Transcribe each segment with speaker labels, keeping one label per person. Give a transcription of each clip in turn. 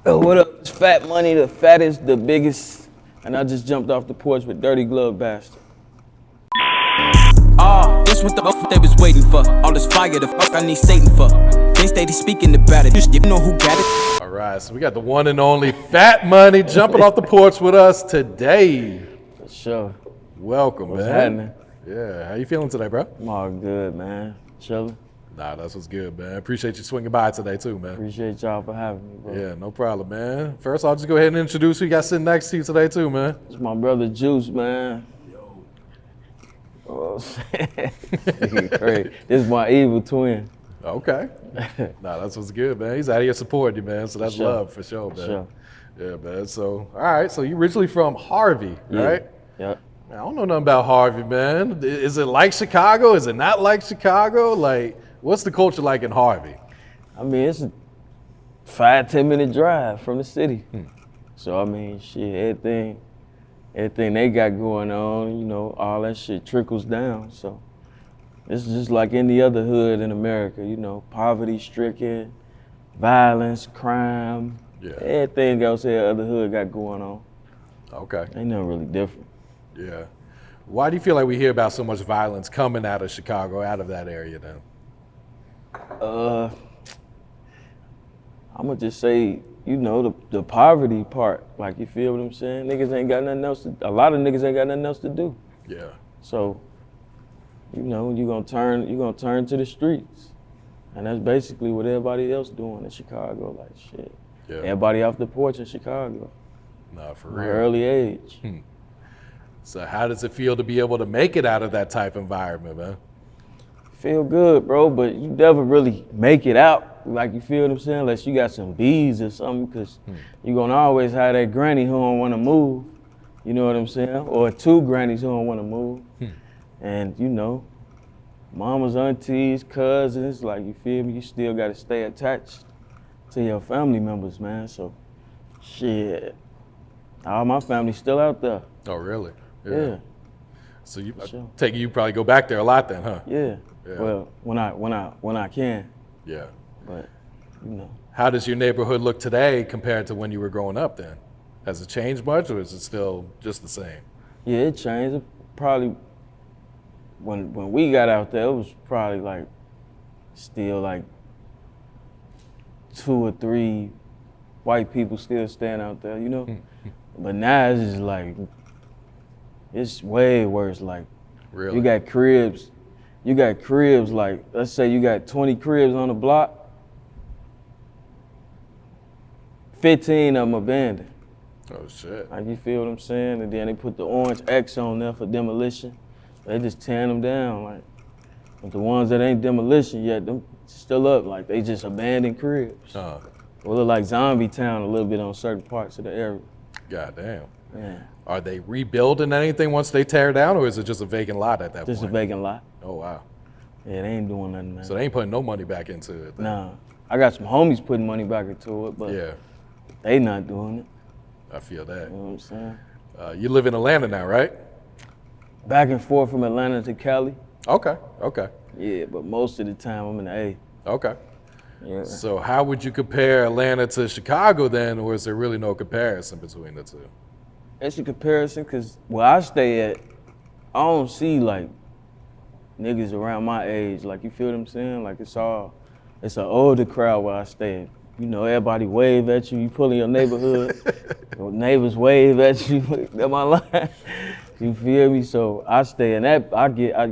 Speaker 1: Oh, what up? It's Fat Money, the fattest, the biggest, and I just jumped off the porch with Dirty Glove Bastard.
Speaker 2: This what the fuck they was waiting for. All this fire, the fuck I need Satan for. They steady speaking about it. You know who got it?
Speaker 3: All right, so we got the one and only Fat Money jumping off the porch with us today.
Speaker 1: For sure.
Speaker 3: Welcome,
Speaker 1: What's
Speaker 3: man.
Speaker 1: happening?
Speaker 3: Yeah, how you feeling today, bro?
Speaker 1: I'm all good, man. Chilling.
Speaker 3: Nah, that's what's good, man. Appreciate you swinging by today, too, man.
Speaker 1: Appreciate y'all for having me, bro.
Speaker 3: Yeah, no problem, man. First, I'll just go ahead and introduce who you got sitting next to you today, too, man.
Speaker 1: It's my brother Juice, man. Yo. Oh, crazy. This is my evil twin.
Speaker 3: Okay. Nah, that's what's good, man. He's out here supporting you, man, so that's
Speaker 1: sure.
Speaker 3: love for sure, man.
Speaker 1: Sure.
Speaker 3: Yeah, man. So, all right, so you originally from Harvey, right?
Speaker 1: Yep.
Speaker 3: Man, I don't know nothing about Harvey, man. Is it like Chicago? Is it not like Chicago? Like, what's the culture like in Harvey?
Speaker 1: I mean, it's a 5-10 minute drive from the city. So, I mean, shit, everything they got going on, you know, all that shit trickles down. So, it's just like any other hood in America, you know, poverty-stricken, violence, crime, everything else that other hood got going on.
Speaker 3: Okay.
Speaker 1: Ain't nothing really different.
Speaker 3: Yeah. Why do you feel like we hear about so much violence coming out of Chicago, out of that area then?
Speaker 1: I'm gonna just say, you know, the poverty part. Like, you feel what I'm saying? Niggas ain't got nothing else a lot of niggas ain't got nothing else to do.
Speaker 3: Yeah.
Speaker 1: So, you know, you're gonna turn to the streets. And that's basically what everybody else doing in Chicago. Like, shit.
Speaker 3: Yeah.
Speaker 1: Everybody off the porch in Chicago.
Speaker 3: Nah, for
Speaker 1: From
Speaker 3: real.
Speaker 1: an early age.
Speaker 3: So how does it feel to be able to make it out of that type of environment, man?
Speaker 1: Feel good, bro, but you never really make it out. Like, you feel what I'm saying? Unless you got some bees or something, because you're gonna always have that granny who don't wanna move. You know what I'm saying? Or two grannies who don't wanna move. And, you know, mamas, aunties, cousins, like, you feel me? You still gotta stay attached to your family members, man. So, shit, all my family's still out there.
Speaker 3: Oh, really?
Speaker 1: Yeah.
Speaker 3: So you
Speaker 1: Sure.
Speaker 3: take it you probably go back there a lot then, huh?
Speaker 1: Yeah.
Speaker 3: Yeah.
Speaker 1: Well, when I can,
Speaker 3: Yeah.
Speaker 1: but, you know.
Speaker 3: How does your neighborhood look today compared to when you were growing up then? Has it changed much or is it still just the same?
Speaker 1: Yeah, it changed. It probably, when we got out there, it was probably like, still like 2 or 3 white people still staying out there, you know? But now it's just like, it's way worse. Like,
Speaker 3: Really?
Speaker 1: you got cribs like, let's say you got 20 cribs on the block, 15 of them abandoned.
Speaker 3: Oh, shit.
Speaker 1: Like, you feel what I'm saying? And then they put the orange X on there for demolition. They just tearing them down. Like, but the ones that ain't demolition yet, them still up. Like, they just abandoned cribs.
Speaker 3: Oh,
Speaker 1: It look like zombie town a little bit on certain parts of the area.
Speaker 3: goddamn.
Speaker 1: Yeah,
Speaker 3: Are they rebuilding anything once they tear down or is it just a vacant lot at that
Speaker 1: just a
Speaker 3: point?
Speaker 1: vacant lot.
Speaker 3: Oh, wow.
Speaker 1: Yeah, they ain't doing nothing, man.
Speaker 3: So they ain't putting no money back into it then?
Speaker 1: Nah, I got some homies putting money back into it, but
Speaker 3: Yeah,
Speaker 1: they not doing it.
Speaker 3: I feel that.
Speaker 1: You know what I'm saying?
Speaker 3: You live in Atlanta now, right?
Speaker 1: Back and forth from Atlanta to Cali.
Speaker 3: Okay, okay,
Speaker 1: Yeah, but most of the time I'm in the A.
Speaker 3: okay.
Speaker 1: Yeah.
Speaker 3: So how would you compare Atlanta to Chicago then, or is there really no comparison between the two?
Speaker 1: It's a comparison because where I stay at, I don't see like niggas around my age. Like, you feel what I'm saying? Like, it's an older crowd where I stay at. You know, everybody wave at you. You pull in your neighborhood, your neighbors wave at you. That's my line. You feel me? So I stay in that.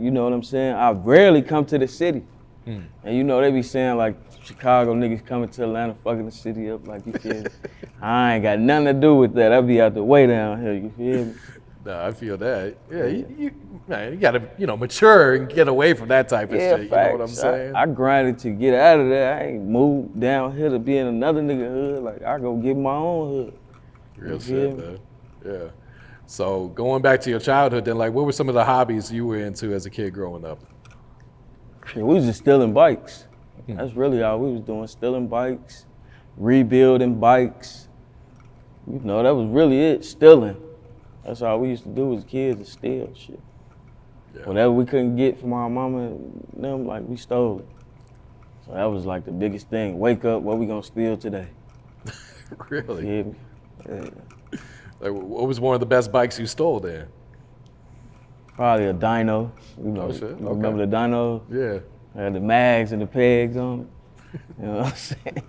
Speaker 1: You know what I'm saying? I rarely come to the city. And you know, they be saying like Chicago niggas coming to Atlanta fucking the city up. Like, you feel me? I ain't got nothing to do with that. I be out the way down here. You feel me?
Speaker 3: No, I feel that. Yeah, man, you gotta, mature and get away from that type of shit.
Speaker 1: Facts.
Speaker 3: You know what I'm saying?
Speaker 1: I grinded to get out of there. I ain't moved down here to be in another nigga hood. Like, I go get my own hood.
Speaker 3: Real
Speaker 1: You
Speaker 3: shit,
Speaker 1: feel me?
Speaker 3: man. Yeah. So going back to your childhood, then, like, what were some of the hobbies you were into as a kid growing up?
Speaker 1: Shit, we was just stealing bikes. That's really all we was doing, stealing bikes, rebuilding bikes. You know, that was really it, stealing. That's all we used to do as kids, is steal shit.
Speaker 3: Yeah.
Speaker 1: Whatever we couldn't get from our mama and them, like, we stole it. So that was like the biggest thing. Wake up, what we gonna steal today?
Speaker 3: Really?
Speaker 1: Feel me? Yeah.
Speaker 3: Like, what was one of the best bikes you stole there?
Speaker 1: Probably a dyno. You know,
Speaker 3: Oh, shit.
Speaker 1: you remember the dynos?
Speaker 3: Yeah.
Speaker 1: Had the mags and the pegs on it. You know what I'm saying?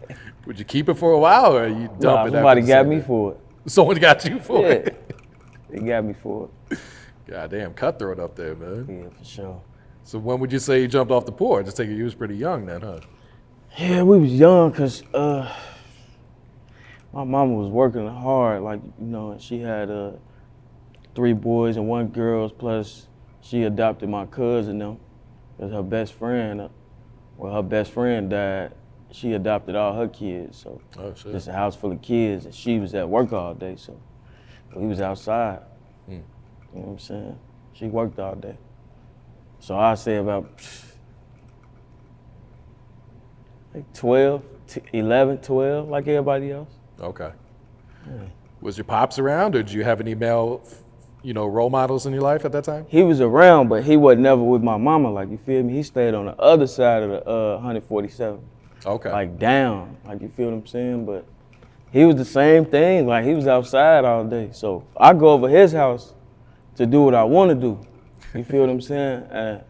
Speaker 3: Would you keep it for a while, or you dump
Speaker 1: Nah,
Speaker 3: it? After
Speaker 1: somebody
Speaker 3: the
Speaker 1: got
Speaker 3: sale
Speaker 1: me
Speaker 3: day?
Speaker 1: for it.
Speaker 3: Someone got you for
Speaker 1: Yeah.
Speaker 3: it.
Speaker 1: They got me for it.
Speaker 3: Goddamn, cutthroat up there, man.
Speaker 1: Yeah, for sure.
Speaker 3: So when would you say you jumped off the porch? Just take it, you was pretty young then, huh?
Speaker 1: Yeah, we was young because my mama was working hard. Like, you know, she had 3 boys and 1 girl, plus she adopted my cousin them as her best friend. Well, her best friend died. She adopted all her kids, so
Speaker 3: Oh, shit.
Speaker 1: just a house full of kids, and she was at work all day, so we was outside. You know what I'm saying? She worked all day. So I say about like 12, 11, 12, like everybody else.
Speaker 3: Okay. Was your pops around, or did you have any male, role models in your life at that time?
Speaker 1: He was around, but he wasn't never with my mama, like, you feel me? He stayed on the other side of the 147.
Speaker 3: Okay.
Speaker 1: Like down, like, you feel what I'm saying? But he was the same thing, like he was outside all day. So I go over his house to do what I want to do. You feel what I'm saying? And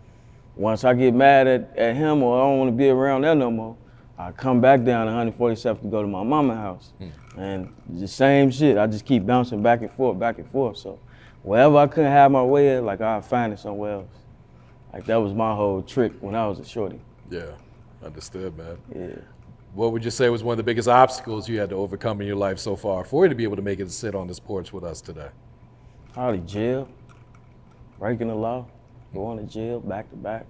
Speaker 1: once I get mad at him or I don't want to be around there no more, I come back down to 147 to go to my mama's house. And the same shit, I just keep bouncing back and forth. So wherever I couldn't have my way at, like, I'd find it somewhere else. Like, that was my whole trick when I was a shorty.
Speaker 3: Yeah, understood, man.
Speaker 1: Yeah.
Speaker 3: What would you say was one of the biggest obstacles you had to overcome in your life so far for you to be able to make it to sit on this porch with us today?
Speaker 1: Probably jail, breaking the law, going to jail back to back.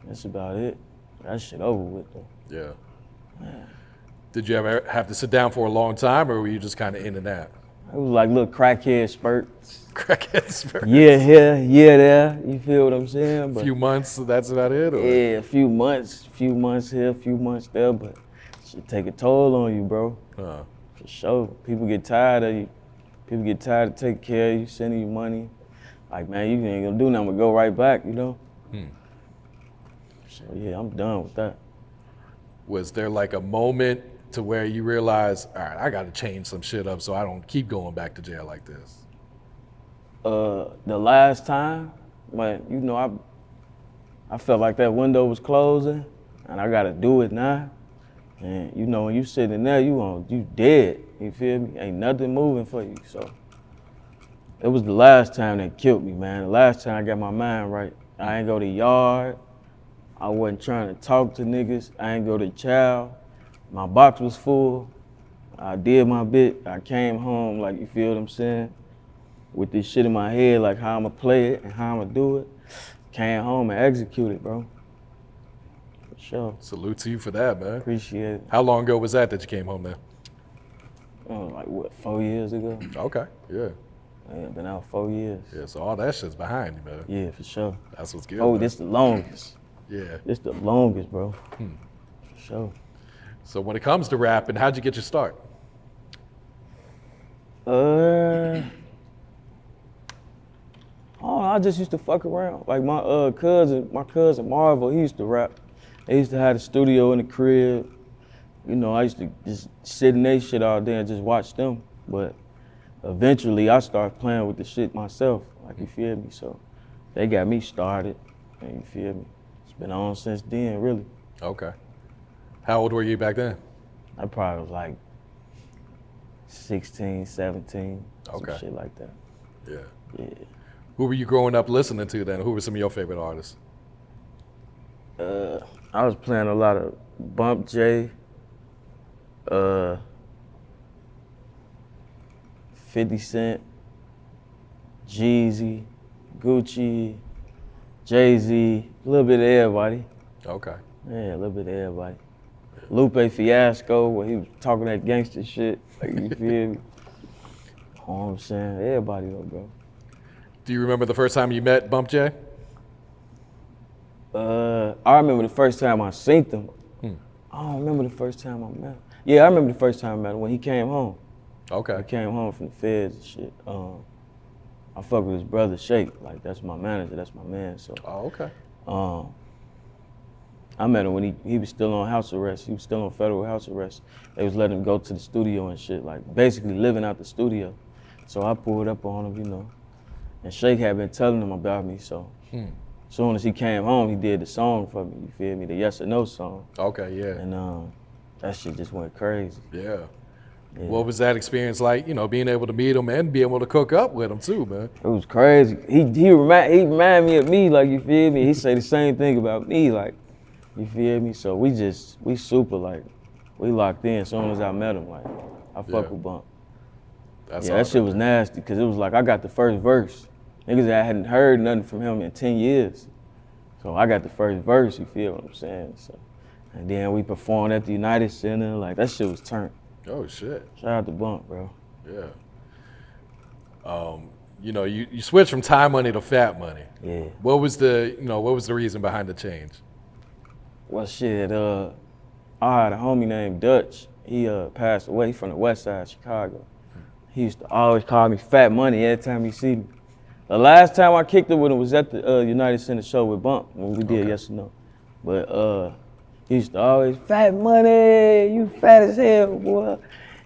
Speaker 1: That's about it. That shit over with though.
Speaker 3: Yeah. Did you ever have to sit down for a long time, or were you just kind of in and out?
Speaker 1: It was like little crackhead spurts.
Speaker 3: Crackhead spurts.
Speaker 1: Yeah here, yeah there. You feel what I'm saying?
Speaker 3: A few months, that's about it? Or?
Speaker 1: Yeah, a few months here, a few months there, but it should take a toll on you, bro.
Speaker 3: Uh,
Speaker 1: For sure. People get tired of you. People get tired of taking care of you, sending you money. Like, man, you ain't gonna do nothing but go right back, you know? So yeah, I'm done with that.
Speaker 3: Was there like a moment to where you realized, all right, I got to change some shit up so I don't keep going back to jail like this?
Speaker 1: The last time, when, you know, I felt like that window was closing and I gotta do it now. And you know, when you sitting there, you dead, you feel me? Ain't nothing moving for you, so. It was the last time that killed me, man. The last time I got my mind right. I ain't go to yard. I wasn't trying to talk to niggas. I ain't go to chow. My box was full. I did my bit. I came home, like, you feel what I'm saying? With this shit in my head, like how I'ma play it and how I'ma do it. Came home and executed, bro. For sure.
Speaker 3: Salute to you for that, man.
Speaker 1: Appreciate it.
Speaker 3: How long ago was that you came home there?
Speaker 1: Like what, 4 years ago?
Speaker 3: Okay, yeah.
Speaker 1: Yeah, been out 4 years.
Speaker 3: Yeah, so all that shit's behind you, man.
Speaker 1: Yeah, for sure.
Speaker 3: That's what's good.
Speaker 1: Oh,
Speaker 3: man.
Speaker 1: this the longest.
Speaker 3: Yeah.
Speaker 1: This the longest, bro. For sure.
Speaker 3: So when it comes to rapping, how'd you get your start?
Speaker 1: Oh, I just used to fuck around. Like my cousin Marvel, he used to rap. They used to have a studio in the crib. You know, I used to just sit in their shit all day and just watch them. But eventually I started playing with the shit myself, like, you feel me? So they got me started, and you feel me? It's been on since then, really.
Speaker 3: Okay. How old were you back then?
Speaker 1: I probably was like 16, 17,
Speaker 3: Okay.
Speaker 1: some shit like that.
Speaker 3: Yeah.
Speaker 1: Yeah.
Speaker 3: Who were you growing up listening to then? Who were some of your favorite artists?
Speaker 1: I was playing a lot of Bump J, 50 Cent, Jeezy, Gucci, Jay-Z, a little bit of everybody.
Speaker 3: Okay.
Speaker 1: Yeah, a little bit of everybody. Lupe Fiasco, where he was talking that gangster shit, like, you feel me? You know what I'm saying? Everybody though, bro.
Speaker 3: Do you remember the first time you met Bump J?
Speaker 1: I remember the first time I seen him. I don't remember the first time I met him. Yeah, I remember the first time I met him when he came home.
Speaker 3: Okay.
Speaker 1: He came home from the feds and shit. I fuck with his brother Shake, like, that's my manager, that's my man, so.
Speaker 3: Oh, okay.
Speaker 1: I met him when he was still on house arrest. He was still on federal house arrest. They was letting him go to the studio and shit, like basically living out the studio. So I pulled up on him, you know. And Shake had been telling him about me, so as soon as he came home, he did the song for me, you feel me? The Yes or No song.
Speaker 3: Okay, yeah.
Speaker 1: And that shit just went crazy.
Speaker 3: Yeah. What was that experience like, you know, being able to meet him and be able to cook up with him too, man?
Speaker 1: It was crazy. He reminded me of me, like, you feel me? He say the same thing about me, like, you feel me? So we super, like, we locked in as soon as I met him, like, I fuck with Bump. That shit was nasty, because it was like I got the first verse. Niggas that hadn't heard nothing from him in 10 years. So I got the first verse, you feel what I'm saying? So, and then we performed at the United Center, like, that shit was turned.
Speaker 3: Oh, shit.
Speaker 1: Shout out to Bump, bro.
Speaker 3: Yeah. You know, you switched from Time Money to Fat Money.
Speaker 1: Yeah.
Speaker 3: What was the reason behind the change?
Speaker 1: Well, shit, I had a homie named Dutch. He passed away from the west side of Chicago. He used to always call me Fat Money every time he see me. The last time I kicked it with him was at the United Center show with Bump when we did Yes or No. But he used to always, Fat Money, you fat as hell, boy.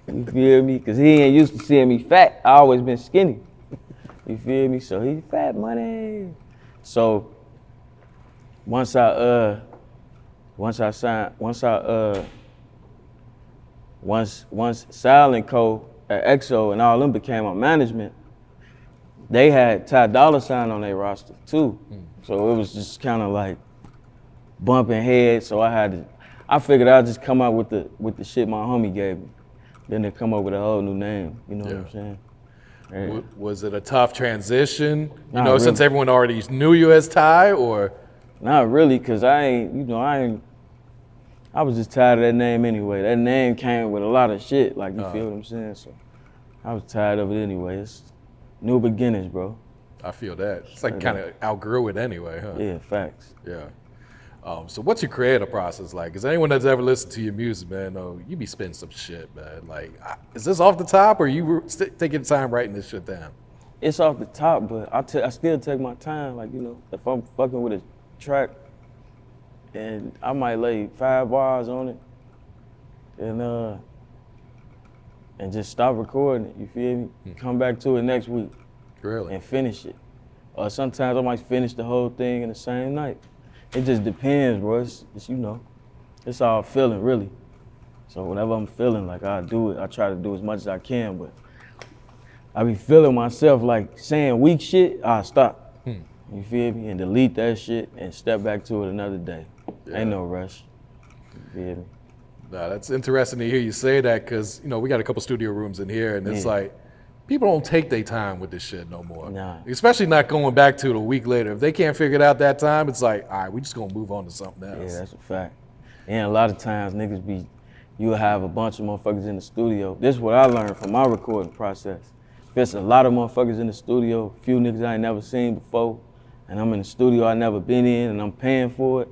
Speaker 1: You feel me? Because he ain't used to seeing me fat. I always been skinny. You feel me? So he Fat Money. So once Silent Co at EXO and all them became my management, they had Ty Dolla $ign on their roster too. So it was just kind of like bumping heads. So I figured I'd just come out with the shit my homie gave me. Then they come up with a whole new name, you know what I'm saying? Yeah.
Speaker 3: Was it a tough transition?
Speaker 1: Not really.
Speaker 3: Since everyone already knew you as Ty, or?
Speaker 1: Not really, cause I was just tired of that name anyway. That name came with a lot of shit, like, you feel what I'm saying? So I was tired of it anyway. It's new beginnings, bro.
Speaker 3: I feel that. It's like kind of outgrew it anyway, huh?
Speaker 1: Yeah, facts.
Speaker 3: Yeah. So what's your creative process like? Because anyone that's ever listened to your music, man, know you be spitting some shit, man. Like, is this off the top, or you taking time writing this shit down?
Speaker 1: It's off the top, but I still take my time. Like, you know, if I'm fucking with a track, and I might lay 5 bars on it, and just stop recording it. You feel me? Come back to it next week.
Speaker 3: Really?
Speaker 1: And finish it. Or sometimes I might finish the whole thing in the same night. It just depends, bro. It's you know, it's all feeling, really. So whenever I'm feeling, like, I do it. I try to do as much as I can, but I be feeling myself like saying weak shit, I stop. You feel me? And delete that shit and step back to it another day.
Speaker 3: Yeah.
Speaker 1: Ain't no rush. You feel me?
Speaker 3: Nah, that's interesting to hear you say that, because, you know, we got a couple studio rooms in here, and it's like, people don't take their time with this shit no more.
Speaker 1: Nah.
Speaker 3: Especially not going back to it a week later. If they can't figure it out that time, it's like, all right, we just gonna move on to something else.
Speaker 1: Yeah, that's a fact. And a lot of times you'll have a bunch of motherfuckers in the studio. This is what I learned from my recording process. If it's a lot of motherfuckers in the studio, a few niggas I ain't never seen before, and I'm in the studio I never been in and I'm paying for it,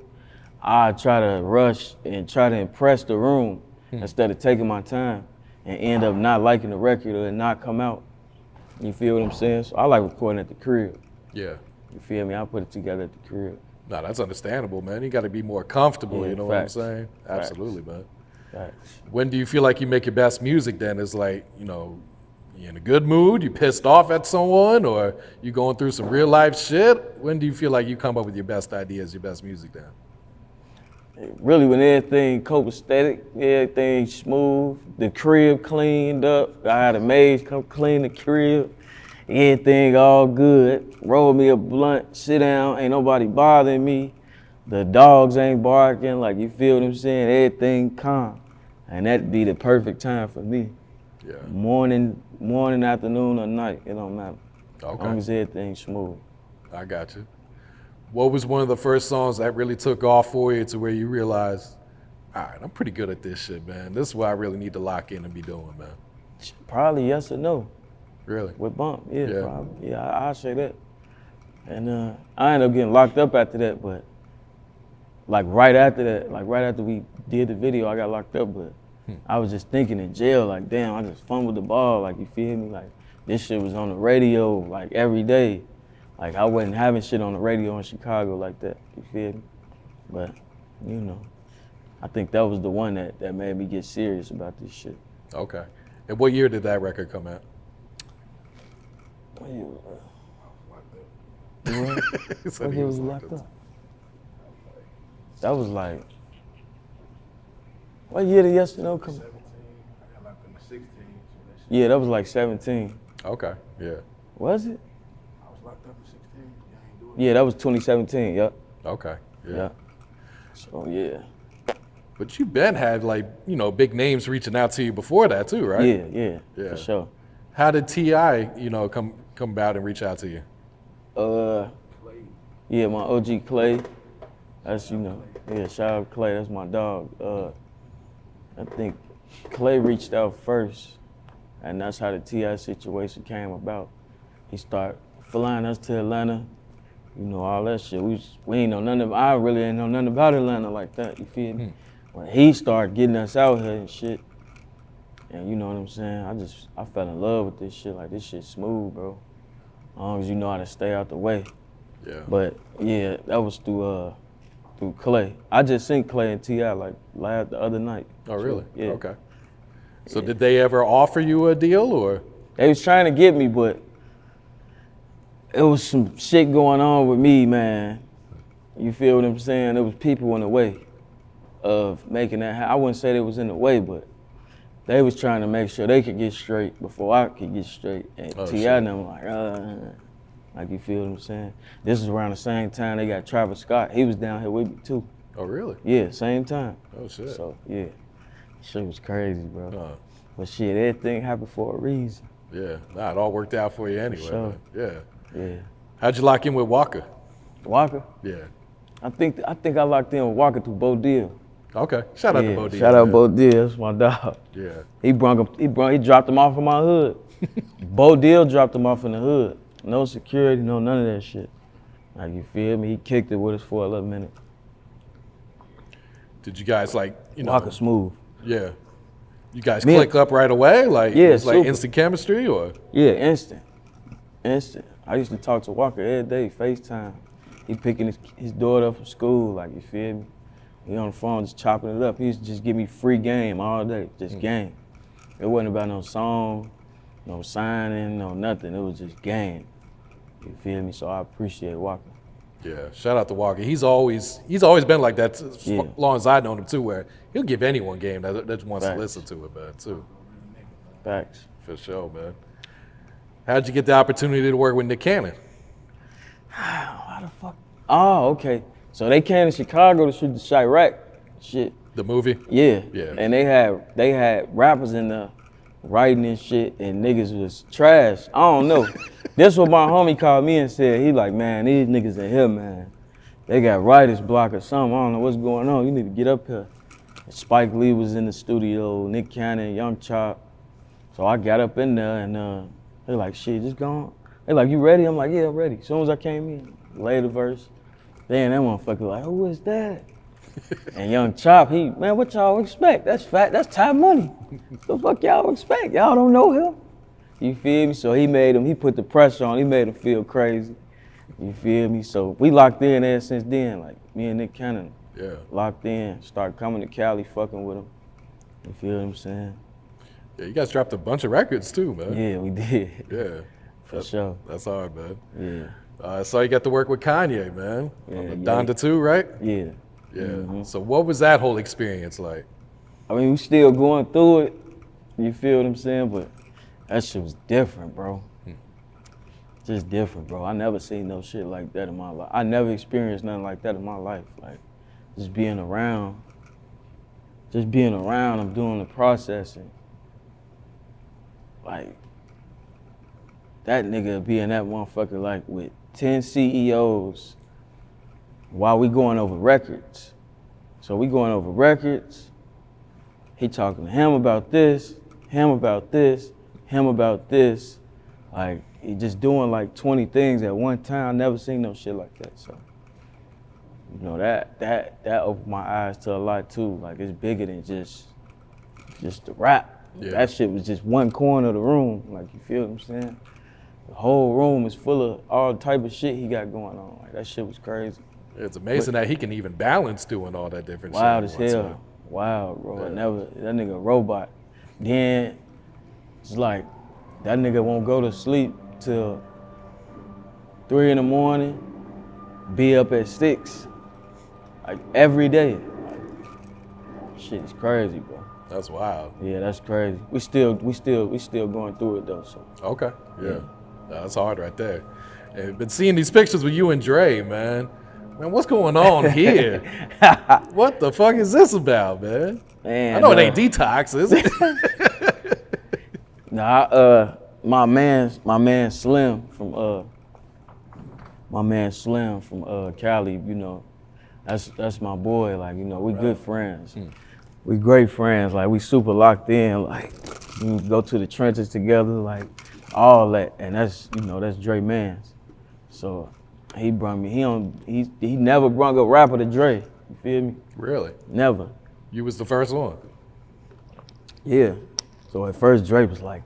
Speaker 1: I try to rush and try to impress the room instead of taking my time and end up not liking the record or not come out. You feel what I'm saying? So I like recording at the crib.
Speaker 3: Yeah.
Speaker 1: You feel me? I put it together at the crib.
Speaker 3: No, that's understandable, man. You got to be more comfortable,
Speaker 1: Yeah,
Speaker 3: you know
Speaker 1: facts.
Speaker 3: what I'm saying?
Speaker 1: Facts.
Speaker 3: Absolutely, man.
Speaker 1: Facts.
Speaker 3: When do you feel like you make your best music then? Is like, you know, you in a good mood, you pissed off at someone, or you going through some real life shit? When do you feel like you come up with your best ideas, your best music then?
Speaker 1: Really, when everything copacetic, everything smooth, the crib cleaned up, I had a maid come clean the crib, everything all good, roll me a blunt, sit down, ain't nobody bothering me, the dogs ain't barking, like, you feel what I'm saying, everything calm. And that'd be the perfect time for me.
Speaker 3: Yeah.
Speaker 1: Morning, afternoon, or night, it don't matter.
Speaker 3: Okay.
Speaker 1: As long as everything's smooth.
Speaker 3: I got you. What was one of the first songs that really took off for you to where you realized, all right, I'm pretty good at this shit, man. This is what I really need to lock in and be doing, man.
Speaker 1: Probably Yes or No.
Speaker 3: Really?
Speaker 1: With Bump, yeah.
Speaker 3: Yeah.
Speaker 1: Probably. Yeah, I'll say that. And I ended up getting locked up after that, but like right after we did the video, I got locked up, but I was just thinking in jail, like, damn, I just fumbled the ball, like, you feel me? Like, this shit was on the radio, like, every day. Like, I wasn't having shit on the radio in Chicago like that, you feel me? But you know. I think that was the one that made me get serious about this shit.
Speaker 3: Okay. And what year did that record come out?
Speaker 1: What year was
Speaker 3: He said
Speaker 1: What
Speaker 3: he
Speaker 1: year
Speaker 3: was
Speaker 1: was he
Speaker 3: locked
Speaker 1: locked
Speaker 3: up.
Speaker 1: up? That was like, what year did Yes or No come?
Speaker 4: 17. I got locked in the 16. So that shit,
Speaker 1: Yeah, that was like 17.
Speaker 3: Okay, yeah.
Speaker 1: Was it?
Speaker 4: I was locked up in 16. Yeah, I ain't doing
Speaker 1: Yeah, that was 2017. Yep.
Speaker 3: Okay, yeah.
Speaker 1: Yeah. So yeah.
Speaker 3: But you been had like, you know, big names reaching out to you before that too, right?
Speaker 1: Yeah,
Speaker 3: Yeah.
Speaker 1: for sure.
Speaker 3: How did T.I., you know, come about and reach out to you?
Speaker 1: Yeah, my OG Clay. That's, you know, yeah, shout out Clay, that's my dog. I think Clay reached out first, and that's how the T.I. situation came about. He started flying us to Atlanta, you know, all that shit. We ain't know nothing about, I really ain't know nothing about Atlanta like that, you feel me? When he started getting us out here and shit, and you know what I'm saying, I fell in love with this shit, like this shit smooth, bro. As long as you know how to stay out the way.
Speaker 3: Yeah.
Speaker 1: But yeah, that was through Clay. I just seen Clay and T.I. like the other night.
Speaker 3: Oh, really?
Speaker 1: Yeah.
Speaker 3: Okay. So did they ever offer you a deal or?
Speaker 1: They was trying to get me, but it was some shit going on with me, man. You feel what I'm saying? There was people in the way of making that happen. I wouldn't say they was in the way, but they was trying to make sure they could get straight before I could get straight. And T.I. and them like you feel what I'm saying? This is around the same time they got Travis Scott. He was down here with me too.
Speaker 3: Oh, really?
Speaker 1: Yeah, same time.
Speaker 3: Oh, shit.
Speaker 1: So yeah, shit was crazy, bro.
Speaker 3: Uh,
Speaker 1: But shit, everything happened for a reason.
Speaker 3: yeah. Nah, it all worked out for you anyway.
Speaker 1: sure.
Speaker 3: Man. Yeah.
Speaker 1: Yeah.
Speaker 3: How'd you lock in with Waka?
Speaker 1: Walker,
Speaker 3: Yeah.
Speaker 1: I think I locked in with Walker through Bo Deal.
Speaker 3: Okay. Shout out to
Speaker 1: Yeah,
Speaker 3: Bo Diaz,
Speaker 1: shout out
Speaker 3: man.
Speaker 1: Bo Deal, that's my dog.
Speaker 3: Yeah.
Speaker 1: He dropped him off in my hood. Bo Deal dropped him off in the hood. No security, no none of that shit. Like you feel me? He kicked it with us for a little minute.
Speaker 3: Did you guys like, you know?
Speaker 1: Walker smooth.
Speaker 3: Yeah. You guys
Speaker 1: Me-
Speaker 3: click up right away? Like,
Speaker 1: Yeah,
Speaker 3: it was like
Speaker 1: super.
Speaker 3: instant chemistry or?
Speaker 1: Yeah, instant. I used to talk to Walker every day, FaceTime. He picking his daughter up from school, like you feel me? He on the phone just chopping it up. He used to just give me free game all day, just game. It wasn't about no song, no signing, no nothing. It was just game. You feel me? So I appreciate Walker.
Speaker 3: Yeah, shout out to Walker. He's always been like that as
Speaker 1: Yeah.
Speaker 3: long as I've known him too, where he'll give anyone game that wants to
Speaker 1: Facts.
Speaker 3: listen to it, man, too.
Speaker 1: Facts.
Speaker 3: For sure, man. How'd you get the opportunity to work with Nick Cannon?
Speaker 1: How the fuck? Oh, okay. So they came to Chicago to shoot the Chiraq shit.
Speaker 3: The movie?
Speaker 1: Yeah.
Speaker 3: Yeah.
Speaker 1: And they had rappers in there writing and shit, and niggas was trash. I don't know. This what my homie called me and said. He like, man, these niggas in here, man, they got writer's block or something. I don't know what's going on. You need to get up here. And Spike Lee was in the studio, Nick Cannon, Young Chop. So I got up in there and they like, shit, just go on. They like, you ready? I'm like, yeah, I'm ready. As soon as I came in, lay the verse. Then that motherfucker like, who is that? And Young Chop, man, what y'all expect? That's fat, that's time money. The fuck y'all expect? Y'all don't know him. You feel me? So he put the pressure on, he made him feel crazy. You feel me? So we locked in there since then, like me and Nick Cannon.
Speaker 3: Yeah.
Speaker 1: Locked in, started coming to Cali, fucking with him. You feel what I'm saying?
Speaker 3: Yeah, you guys dropped a bunch of records too, man.
Speaker 1: Yeah, we did.
Speaker 3: Yeah.
Speaker 1: For sure.
Speaker 3: That's hard, man.
Speaker 1: Yeah.
Speaker 3: So you got to work with Kanye, man.
Speaker 1: Yeah,
Speaker 3: On the
Speaker 1: yeah.
Speaker 3: Donda too, right?
Speaker 1: Yeah.
Speaker 3: Yeah. So what was that whole experience like?
Speaker 1: I mean, we still going through it. You feel what I'm saying? But that shit was different, bro. Just different, bro. I never seen no shit like that in my life. I never experienced nothing like that in my life. Like, just being around, I'm doing the processing. Like, that nigga being that motherfucker like with 10 CEOs while we going over records. So we going over records. He talking to him about this, him about this, him about this. Like, he just doing like 20 things at one time. I never seen no shit like that. So, you know, that opened my eyes to a lot too. Like, it's bigger than just the rap.
Speaker 3: Yeah.
Speaker 1: That shit was just one corner of the room. Like, you feel what I'm saying? The whole room is full of all type of shit he got going on. Like, that shit was crazy.
Speaker 3: It's amazing that he can even balance doing all that different
Speaker 1: Wild
Speaker 3: shit.
Speaker 1: as hell. Wild, bro. That nigga a robot. Then it's like that nigga won't go to sleep till 3 in the morning, be up at 6. Like every day. Like, shit is crazy, bro.
Speaker 3: That's wild.
Speaker 1: Yeah, that's crazy. We still going through it though, so.
Speaker 3: Okay, yeah. That's hard right there. And been seeing these pictures with you and Dre, man. Man, what's going on here? What the fuck is this about, man?
Speaker 1: Man,
Speaker 3: I know it ain't detox, is it?
Speaker 1: Nah, my man Slim from Cali, you know, that's my boy. Like, you know, we good friends. We great friends. Like, we super locked in. Like, we go to the trenches together. Like, all that. And that's, you know, that's Dre Mans. So he brought me. He never brought a rapper to Dre. You feel me?
Speaker 3: Really?
Speaker 1: Never.
Speaker 3: You was the first one.
Speaker 1: Yeah. So at first Dre was like,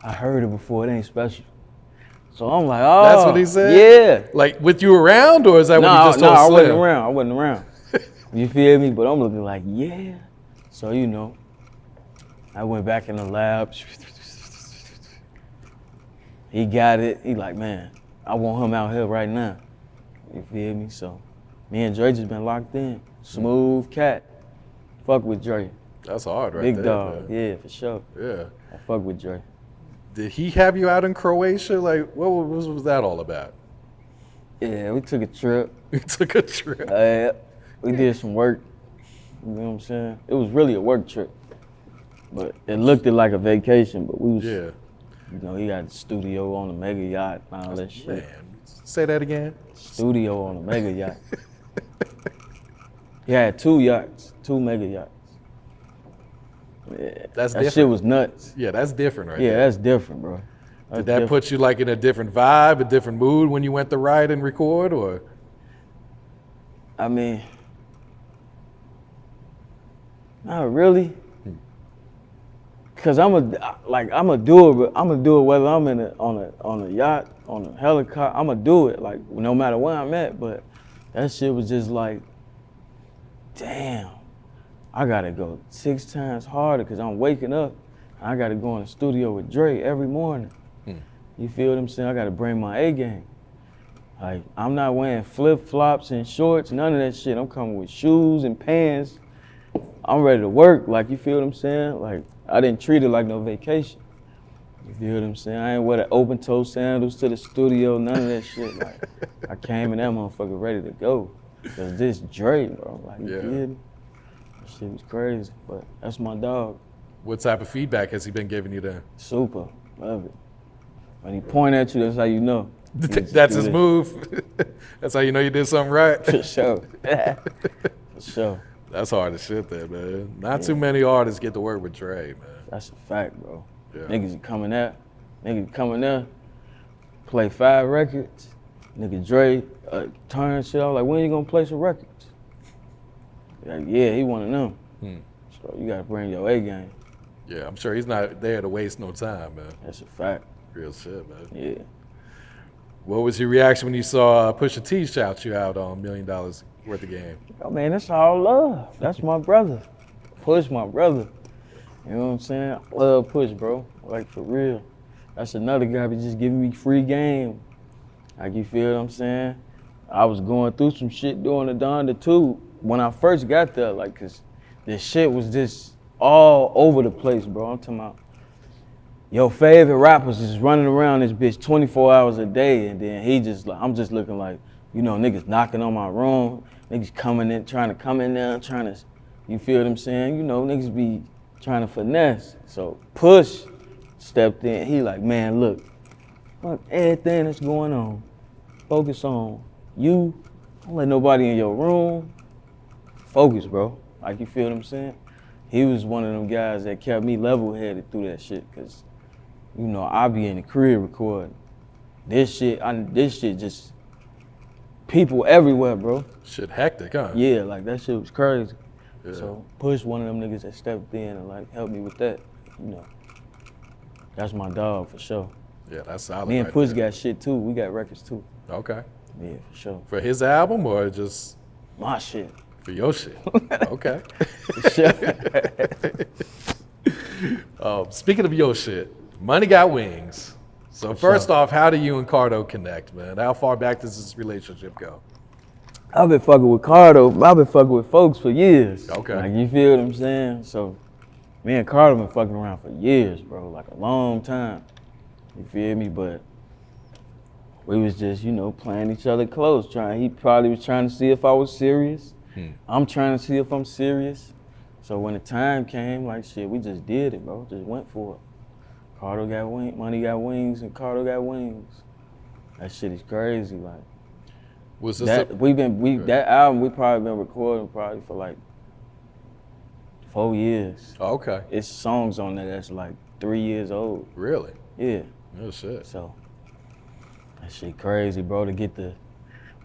Speaker 1: I heard it before, it ain't special. So I'm like, oh.
Speaker 3: That's what he said?
Speaker 1: Yeah.
Speaker 3: Like with you around, or is that what you just told
Speaker 1: I
Speaker 3: Slim?
Speaker 1: I wasn't around. You feel me? But I'm looking like, yeah. So, you know, I went back in the lab. He got it. He like, man, I want him out here right now. You feel me? So me and Dre just been locked in. Smooth cat. Fuck with Dre.
Speaker 3: That's hard right
Speaker 1: Big
Speaker 3: there.
Speaker 1: dog.
Speaker 3: Man.
Speaker 1: Yeah, for sure.
Speaker 3: Yeah.
Speaker 1: I fuck with Dre.
Speaker 3: Did he have you out in Croatia? Like, what was that all about?
Speaker 1: Yeah, we took a trip.
Speaker 3: You took a trip.
Speaker 1: We did some work. You know what I'm saying? It was really a work trip. But it looked like a vacation, but we was, you know, he got a studio on the mega yacht and all that shit.
Speaker 3: Man, say that again.
Speaker 1: Studio on the mega yacht. He had 2 yachts, 2 mega yachts. Yeah,
Speaker 3: That's
Speaker 1: that
Speaker 3: different.
Speaker 1: shit was nuts.
Speaker 3: Yeah, that's different right
Speaker 1: Yeah,
Speaker 3: there.
Speaker 1: that's different, bro.
Speaker 3: Did that put you like in a different vibe, a different mood when you went to write and record, or?
Speaker 1: I mean, not really. Cause I'ma do it, but I'ma do it whether I'm on a yacht, on a helicopter. I'ma do it like no matter where I'm at. But that shit was just like, damn, I gotta go 6 times harder because I'm waking up. And I gotta go in the studio with Dre every morning. You feel what I'm saying? I gotta bring my A game. Like, I'm not wearing flip-flops and shorts, none of that shit. I'm coming with shoes and pants. I'm ready to work, like, you feel what I'm saying? Like, I didn't treat it like no vacation. You feel what I'm saying? I ain't wear the open-toe sandals to the studio, none of that shit. Like, I came in that motherfucker ready to go. Cause this Dre, bro, like, you feel me? That shit was crazy, but that's my dog.
Speaker 3: What type of feedback has he been giving you then?
Speaker 1: Super, love it. When he point at you, that's how you know.
Speaker 3: That's his move. That's how you know you did something right.
Speaker 1: For sure. For sure.
Speaker 3: That's hard as shit there, man. Not too many artists get to work with Dre, man.
Speaker 1: That's a fact, bro.
Speaker 3: Yeah.
Speaker 1: Niggas coming there, play 5 records. Nigga Dre turn shit off, like, when you gonna play some records? Like, yeah, he one of them. So you gotta bring your A game.
Speaker 3: Yeah, I'm sure he's not there to waste no time, man.
Speaker 1: That's a fact.
Speaker 3: Real shit, man.
Speaker 1: Yeah.
Speaker 3: What was your reaction when you saw Pusha T shout you out on $1 million worth of game?
Speaker 1: Oh man, that's all love. That's my brother. Push my brother. You know what I'm saying? I love Push, bro. Like, for real. That's another guy who just giving me free game. Like, you feel what I'm saying? I was going through some shit during the Donda too. When I first got there, like, cause this shit was just all over the place, bro. I'm talking about your favorite rappers is running around this bitch 24 hours a day, and then he just like, I'm just looking like, you know, niggas knocking on my room, niggas coming in, trying to come in there, trying to, you feel what I'm saying? You know, niggas be trying to finesse. So Push stepped in. He like, man, look, fuck everything that's going on. Focus on you. Don't let nobody in your room. Focus, bro. Like, you feel what I'm saying? He was one of them guys that kept me level-headed through that shit, cause, you know, I be in the crib recording. This shit just, people everywhere, bro.
Speaker 3: Shit hectic, huh?
Speaker 1: Yeah, like, that shit was crazy.
Speaker 3: Yeah.
Speaker 1: So Push one of them niggas that stepped in and like helped me with that, you know. That's my dog for sure.
Speaker 3: Yeah, that's solid.
Speaker 1: Me and
Speaker 3: right
Speaker 1: Push
Speaker 3: there.
Speaker 1: got shit too. We got records too.
Speaker 3: Okay.
Speaker 1: Yeah, for sure.
Speaker 3: For his album or just
Speaker 1: My shit.
Speaker 3: for your shit? Okay.
Speaker 1: For sure.
Speaker 3: Speaking of your shit, Money Got Wings. So first off, how do you and Cardo connect, man? How far back does this relationship go?
Speaker 1: I've been fucking with Cardo. I've been fucking with folks for years.
Speaker 3: Okay.
Speaker 1: Like, you feel what I'm saying? So, me and Cardo been fucking around for years, bro. Like, a long time. You feel me? But we was just, you know, playing each other close. He probably was trying to see if I was serious. I'm trying to see if I'm serious. So when the time came, like, shit, we just did it, bro. Just went for it. Cardo got wings, Money got wings, and Cardo got wings. That shit is crazy, like.
Speaker 3: Was this
Speaker 1: That that album we probably been recording probably for like 4 years.
Speaker 3: Oh, okay.
Speaker 1: It's songs on there that's like 3 years old.
Speaker 3: Really?
Speaker 1: Yeah.
Speaker 3: Oh shit.
Speaker 1: So that shit crazy, bro. To get the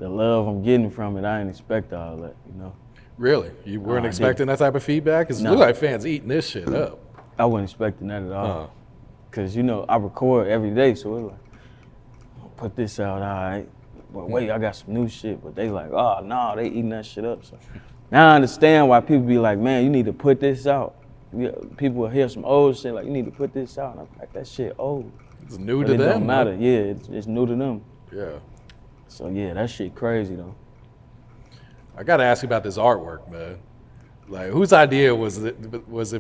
Speaker 1: love I'm getting from it, I didn't expect all that, you know.
Speaker 3: Really? You weren't
Speaker 1: I
Speaker 3: expecting that type of feedback? Because
Speaker 1: No.
Speaker 3: look like fans eating this shit up.
Speaker 1: I wasn't expecting that at all. Cause you know I record every day, so it's like, put this out, all right. But wait, I got some new shit. But they like, oh no, they eating that shit up. So now I understand why people be like, man, you need to put this out. Yeah, people will hear some old shit like, you need to put this out. And I'm like, that shit old.
Speaker 3: It's new
Speaker 1: But
Speaker 3: to
Speaker 1: it
Speaker 3: them.
Speaker 1: don't matter.
Speaker 3: huh?
Speaker 1: Yeah, it's new to them.
Speaker 3: Yeah.
Speaker 1: So yeah, that shit crazy though.
Speaker 3: I gotta ask you about this artwork, man. Like, whose idea was it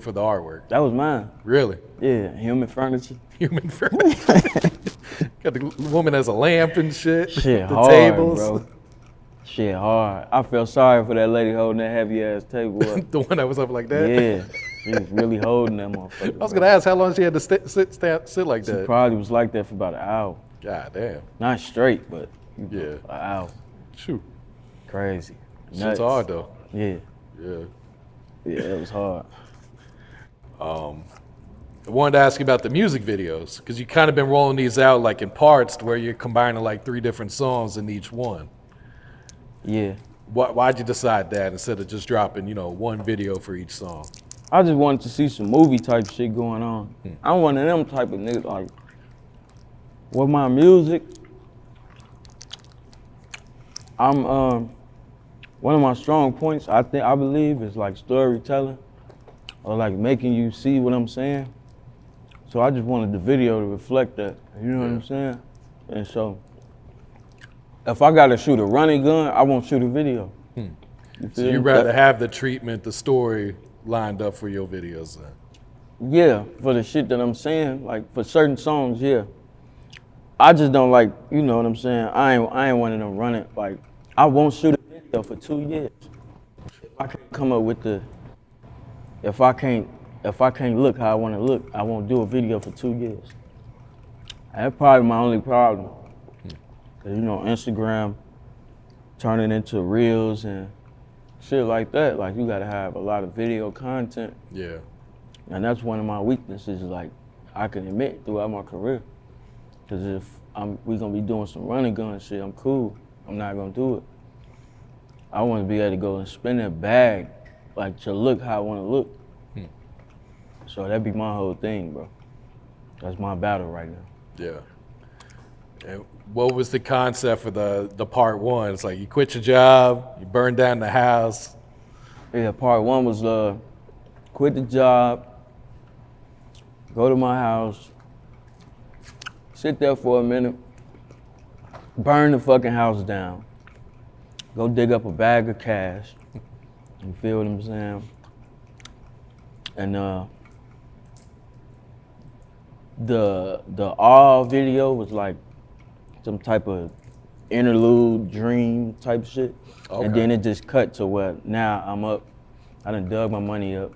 Speaker 3: for the artwork?
Speaker 1: That was mine.
Speaker 3: Really?
Speaker 1: Yeah, human furniture.
Speaker 3: Human furniture. Got the woman as a lamp and shit.
Speaker 1: Shit
Speaker 3: the
Speaker 1: hard,
Speaker 3: tables.
Speaker 1: bro. Shit hard. I felt sorry for that lady holding that heavy ass table up.
Speaker 3: The one that was up like that?
Speaker 1: Yeah, she was really holding that motherfucker.
Speaker 3: I was gonna ask how long she had to sit like
Speaker 1: She
Speaker 3: that.
Speaker 1: probably was like that for about an hour.
Speaker 3: God damn.
Speaker 1: Not straight, but
Speaker 3: Yeah.
Speaker 1: an hour.
Speaker 3: Shoot.
Speaker 1: Crazy.
Speaker 3: Shit's
Speaker 1: Nuts.
Speaker 3: hard though.
Speaker 1: Yeah,
Speaker 3: Yeah.
Speaker 1: yeah, it was hard.
Speaker 3: I wanted to ask you about the music videos, because you kind of been rolling these out like in parts to where you're combining like 3 different songs in each one.
Speaker 1: Yeah.
Speaker 3: Why'd you decide that instead of just dropping, you know, one video for each song?
Speaker 1: I just wanted to see some movie type shit going on. I'm one of them type of niggas, like, with my music, I'm, one of my strong points, I believe, is like storytelling, or like making you see what I'm saying. So I just wanted the video to reflect that, you know what I'm saying? And so, if I gotta shoot a running gun, I won't shoot a video. You
Speaker 3: So
Speaker 1: feel
Speaker 3: you'd
Speaker 1: me?
Speaker 3: rather have the treatment, the story lined up for your videos then?
Speaker 1: Yeah, for the shit that I'm saying, like for certain songs, yeah. I just don't like, you know what I'm saying? I ain't one of them running, like, I won't shoot a video for 2 years. If I can't come up with if I can't look how I want to look, I won't do a video for 2 years. That's probably my only problem. Cause you know, Instagram turning into reels and shit like that. Like you gotta have a lot of video content.
Speaker 3: Yeah.
Speaker 1: And that's one of my weaknesses, like I can admit throughout my career. Cause if we gonna be doing some running gun shit, I'm cool. I'm not gonna do it. I wanna be able to go and spin that bag, like to look how I wanna look. So that'd be my whole thing, bro. That's my battle right now.
Speaker 3: Yeah. And what was the concept for the part one? It's like you quit your job, you burn down the house.
Speaker 1: Yeah, part one was quit the job, go to my house, sit there for a minute, burn the fucking house down, go dig up a bag of cash. You feel what I'm saying? And the all video was like some type of interlude dream type shit.
Speaker 3: Okay.
Speaker 1: And then it just cut to where now I'm up. I done dug my money up.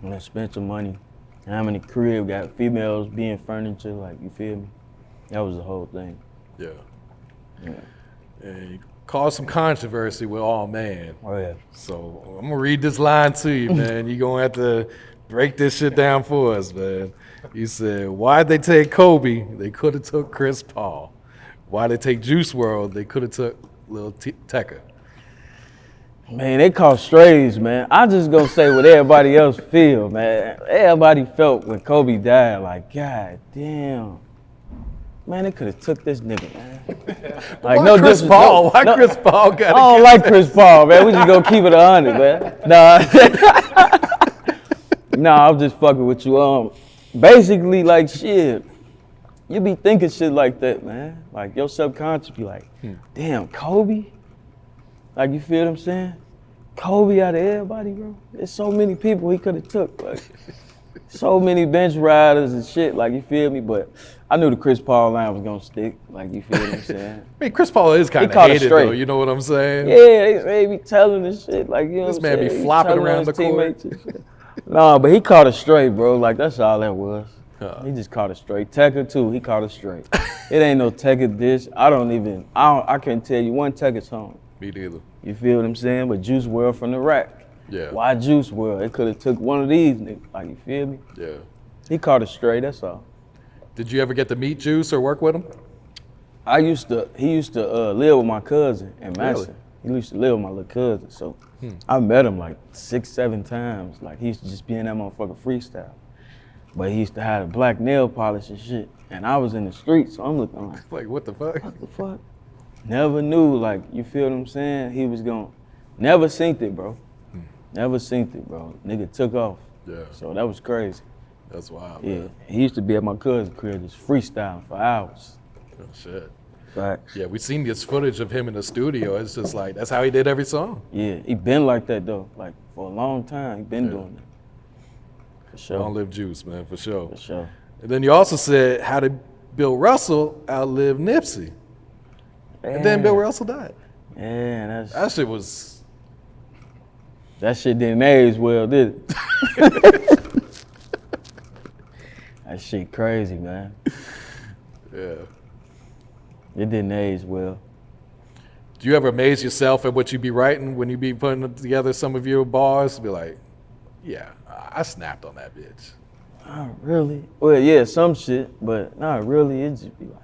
Speaker 1: I done spent some money. And I'm in the crib, got females being furniture, like, you feel me? That was the whole thing.
Speaker 3: Yeah.
Speaker 1: Yeah.
Speaker 3: And you caused some controversy with All Man.
Speaker 1: Oh yeah.
Speaker 3: So I'm gonna read this line to you, man. You're gonna have to break this shit down for us, man. You said, why'd they take Kobe? They could have took Chris Paul. Why'd they take JuiceWrld? They could have took Lil Tecca.
Speaker 1: Man, they caught strays, man. I just gonna say what everybody else feel, man. Everybody felt when Kobe died, like, God damn. Man, they could have took this nigga, man.
Speaker 3: Why Chris Paul? Why Chris Paul got?
Speaker 1: I don't like Chris Paul, man. We just gonna keep it 100, man. Nah, nah, I'm just fucking with you. Basically, like shit, you be thinking shit like that, man. Like your subconscious be like, damn, Kobe. Like you feel what I'm saying? Kobe out of everybody, bro. There's so many people he could have took, like so many bench riders and shit. Like you feel me? But I knew the Chris Paul line was gonna stick. Like you feel what I'm saying?
Speaker 3: I mean, Chris Paul is kind of hated though. You know what I'm saying?
Speaker 1: Yeah, they be telling this shit. Like you know
Speaker 3: this
Speaker 1: what I'm
Speaker 3: man
Speaker 1: saying?
Speaker 3: be flopping around the court.
Speaker 1: Nah, but he caught it straight, bro. Like that's all that was. He just caught it straight. Tecca too. He caught it straight. It ain't no Tecca dish. I can't tell you one Tecca song.
Speaker 3: Me neither.
Speaker 1: You feel what I'm saying? But JuiceWrld from the rack.
Speaker 3: Yeah.
Speaker 1: Why JuiceWrld? It could have took one of these niggas. Like you feel me?
Speaker 3: Yeah.
Speaker 1: He caught it straight. That's all.
Speaker 3: Did you ever get to meet Juice or work with him?
Speaker 1: He used to live with my cousin in Madison.
Speaker 3: Really?
Speaker 1: He used to live with my little cousin. So I met him like 6, 7 times. Like he used to just be in that motherfucker freestyle. But he used to have a black nail polish and shit. And I was in the street, so I'm looking
Speaker 3: like, what the fuck?
Speaker 1: What the fuck? Never knew, like, you feel what I'm saying? He was going, never synced it, bro. Never synced it, bro. Nigga took off.
Speaker 3: Yeah.
Speaker 1: So that was crazy.
Speaker 3: That's wild,
Speaker 1: Yeah.
Speaker 3: man.
Speaker 1: He used to be at my cousin's crib just freestyling for hours.
Speaker 3: Oh, shit.
Speaker 1: Facts.
Speaker 3: Yeah, we seen this footage of him in the studio. It's just like, that's how he did every song.
Speaker 1: Yeah, he been like that, though. Like, for a long time, he been doing that. For sure.
Speaker 3: Long live Juice, man, for sure.
Speaker 1: For sure.
Speaker 3: And then you also said, how did Bill Russell outlive Nipsey? And then Bill Russell died.
Speaker 1: Yeah,
Speaker 3: That shit was...
Speaker 1: That shit didn't age well, did it? That shit crazy, man.
Speaker 3: Yeah.
Speaker 1: It didn't age well.
Speaker 3: Do you ever amaze yourself at what you be writing when you be putting together some of your bars? Be like, yeah, I snapped on that bitch.
Speaker 1: Not really. Well, yeah, some shit, but not really. It just be like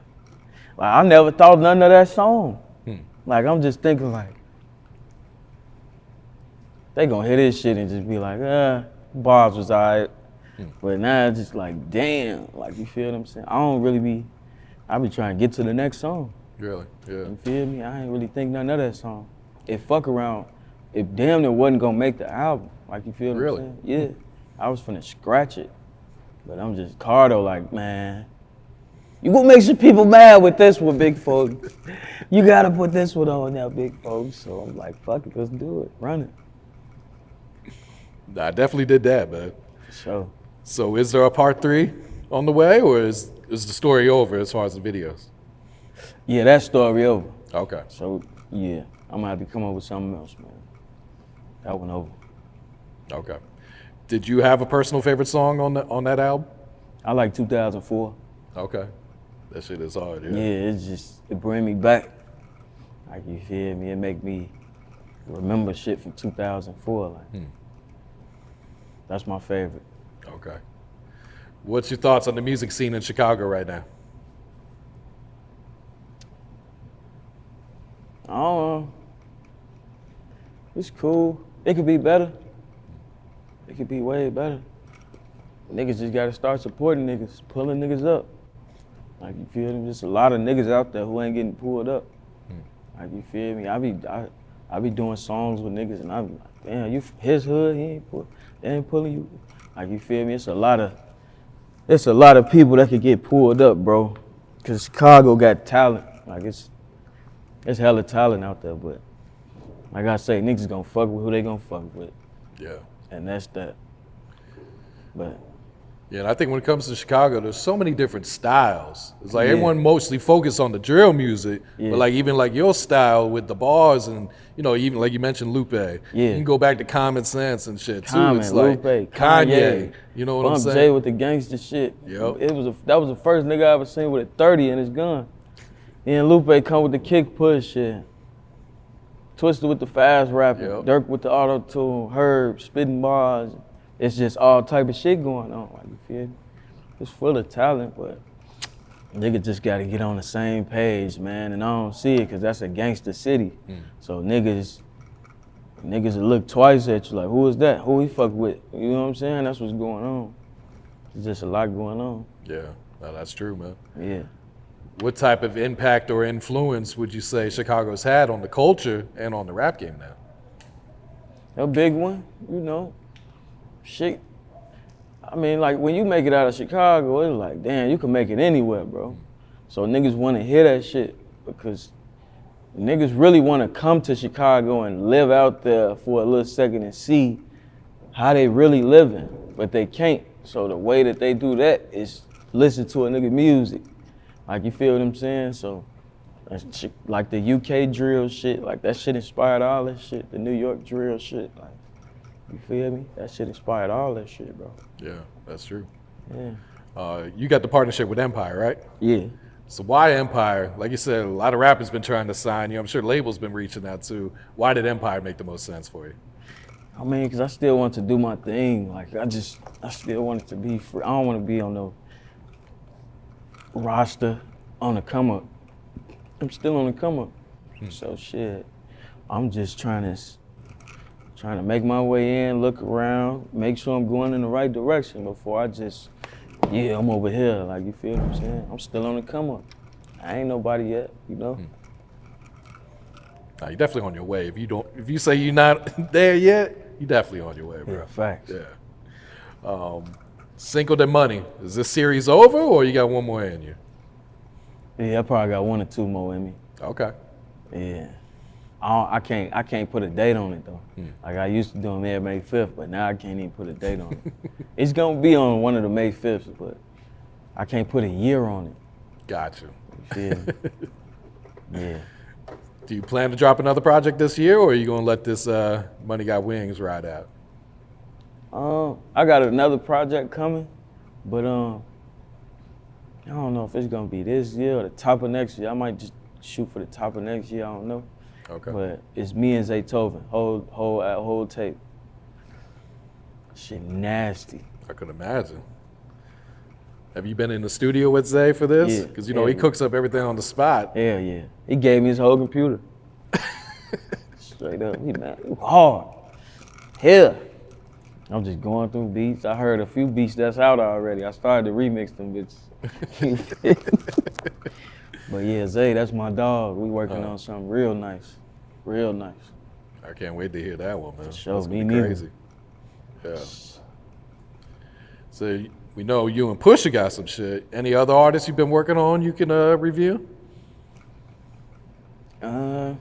Speaker 1: I never thought none of that song. Like, I'm just thinking like, they gonna hear this shit and just be like, bars was all right. But now it's just like, damn, like, you feel what I'm saying? I be trying to get to the next song.
Speaker 3: Really? Yeah.
Speaker 1: You feel me? I ain't really think none of that song. If fuck around, if damn near wasn't gonna make the album, like, you feel what I'm saying? Yeah. I was finna scratch it. But I'm just Cardo, like, man, you gonna make some people mad with this one, big folks. You gotta put this one on now, big folks. So I'm like, fuck it, let's do it, run it.
Speaker 3: Nah, I definitely did that, man.
Speaker 1: So.
Speaker 3: So is there a part 3 on the way, or is the story over as far as the videos?
Speaker 1: Yeah, that story over.
Speaker 3: Okay.
Speaker 1: So, yeah, I'm gonna have to come up with something else, man. That one over.
Speaker 3: Okay. Did you have a personal favorite song on that album?
Speaker 1: I like 2004.
Speaker 3: Okay. That shit is hard, yeah.
Speaker 1: Yeah, it bring me back. Like, you feel me? It make me remember shit from 2004. Like, that's my favorite.
Speaker 3: Okay. What's your thoughts on the music scene in Chicago right now?
Speaker 1: I don't know. It's cool. It could be better. It could be way better. Niggas just gotta start supporting niggas, pulling niggas up. Like, you feel me? There's a lot of niggas out there who ain't getting pulled up. Like, you feel me? I be doing songs with niggas and I be like, damn, you from his hood, they ain't pulling you. Like, you feel me? It's a lot of people that could get pulled up, bro. Cause Chicago got talent. Like, it's hella talent out there, but like I say, niggas gonna fuck with who they gonna fuck with.
Speaker 3: Yeah.
Speaker 1: And that's that. But
Speaker 3: yeah, and I think when it comes to Chicago, there's so many different styles. It's like everyone mostly focused on the drill music, but like even like your style with the bars and, you know, even like you mentioned Lupe. Yeah. You can go back to Common Sense and shit too. It's like
Speaker 1: Lupe,
Speaker 3: Kanye. You know what I'm saying?
Speaker 1: Jay with the gangster shit.
Speaker 3: Yep.
Speaker 1: That was the first nigga I ever seen with a 30 in his gun. Then Lupe come with the kick push shit. Twisted with the fast rapping, Dirk with the auto-tune, Herb spitting bars. It's just all type of shit going on, like, you feel me? It's full of talent, but niggas just gotta get on the same page, man, and I don't see it, cause that's a gangster city. So niggas will look twice at you like, who is that? Who he fuck with? You know what I'm saying? That's what's going on. There's just a lot going on.
Speaker 3: Yeah, no, that's true, man.
Speaker 1: Yeah.
Speaker 3: What type of impact or influence would you say Chicago's had on the culture and on the rap game now?
Speaker 1: A big one, you know. Shit. I mean, like, when you make it out of Chicago, it's like, damn, you can make it anywhere, bro. So niggas want to hear that shit because niggas really want to come to Chicago and live out there for a little second and see how they really living, but they can't. So the way that they do that is listen to a nigga music. Like, you feel what I'm saying? So, like the UK drill shit, like that shit inspired all that shit. The New York drill shit, like, you feel me? That shit inspired all that shit, bro.
Speaker 3: Yeah, that's true.
Speaker 1: Yeah.
Speaker 3: You got the partnership with Empire, right?
Speaker 1: Yeah.
Speaker 3: So why Empire? Like you said, a lot of rappers been trying to sign you. I'm sure labels been reaching out too. Why did Empire make the most sense for you?
Speaker 1: I mean, because I still want to do my thing. Like, I still want it to be free. I don't want to be on no roster on the come up. I'm still on the come up. So shit, I'm just trying to make my way in, look around, make sure I'm going in the right direction before I just, yeah, I'm over here. Like, you feel what I'm saying? I'm still on the come up. I ain't nobody yet, you know?
Speaker 3: Nah, you're definitely on your way. If you say you're not there yet, you're definitely on your way, bro.
Speaker 1: Yeah, facts.
Speaker 3: Yeah. Cinco de Money. Is this series over or you got one more in you?
Speaker 1: Yeah, I probably got 1 or 2 more in me.
Speaker 3: Okay.
Speaker 1: Yeah. I can't put a date on it though. Like, I used to do them every May 5th, but now I can't even put a date on it. It's gonna be on one of the May 5ths, but I can't put a year on it.
Speaker 3: Got you.
Speaker 1: You feel me? Yeah.
Speaker 3: Do you plan to drop another project this year or are you gonna let this Money Got Wings ride out?
Speaker 1: I got another project coming, but I don't know if it's gonna be this year or the top of next year. I might just shoot for the top of next year, I don't know.
Speaker 3: Okay.
Speaker 1: But it's me and Zaytoven, whole tape. Shit nasty.
Speaker 3: I could imagine. Have you been in the studio with Zay for this?
Speaker 1: Yeah.
Speaker 3: Because, you know, he cooks up everything on the spot.
Speaker 1: Hell yeah. He gave me his whole computer. Straight up, he hard. Hell. I'm just going through beats. I heard a few beats that's out already. I started to remix them bitches. But yeah, Zay, that's my dog. We working on something real nice. Real nice.
Speaker 3: I can't wait to hear that one, man.
Speaker 1: Sure,
Speaker 3: That's gonna
Speaker 1: me
Speaker 3: be
Speaker 1: neither.
Speaker 3: crazy. Yeah. So we know you and Pusha got some shit. Any other artists you've been working on you can review?
Speaker 1: Not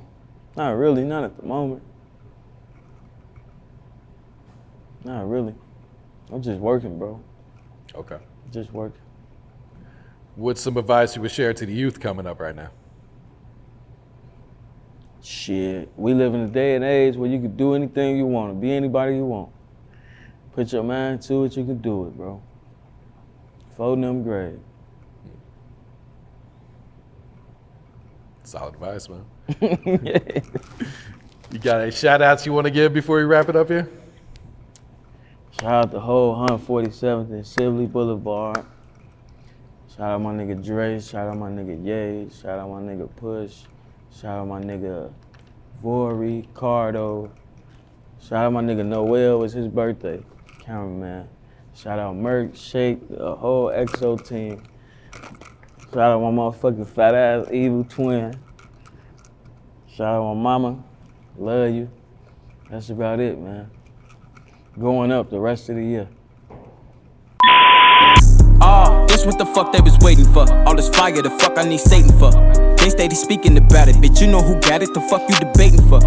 Speaker 1: really, not at the moment. Not really. I'm just working, bro.
Speaker 3: Okay.
Speaker 1: Just working.
Speaker 3: What's some advice you would share to the youth coming up right now?
Speaker 1: Shit, we live in a day and age where you can do anything you want, be anybody you want. Put your mind to it, you can do it, bro. Fold them grave.
Speaker 3: Solid advice, man.
Speaker 1: Yeah.
Speaker 3: You got any shout outs you want to give before we wrap it up here?
Speaker 1: Shout out the whole 147th and Sibley Boulevard. Shout out my nigga Dre, shout out my nigga Ye, shout out my nigga Push, shout out my nigga Vori, Cardo, shout out my nigga Noel, it's his birthday, cameraman. Shout out Merc, Shake, the whole EXO team. Shout out my motherfucking fat ass evil twin. Shout out my mama, love you. That's about it, man. Going up the rest of the year.
Speaker 2: This what the fuck they was waiting for. All this fire, the fuck I need Satan for. They steady speaking about it, bitch. You know who got it, the fuck you debating for.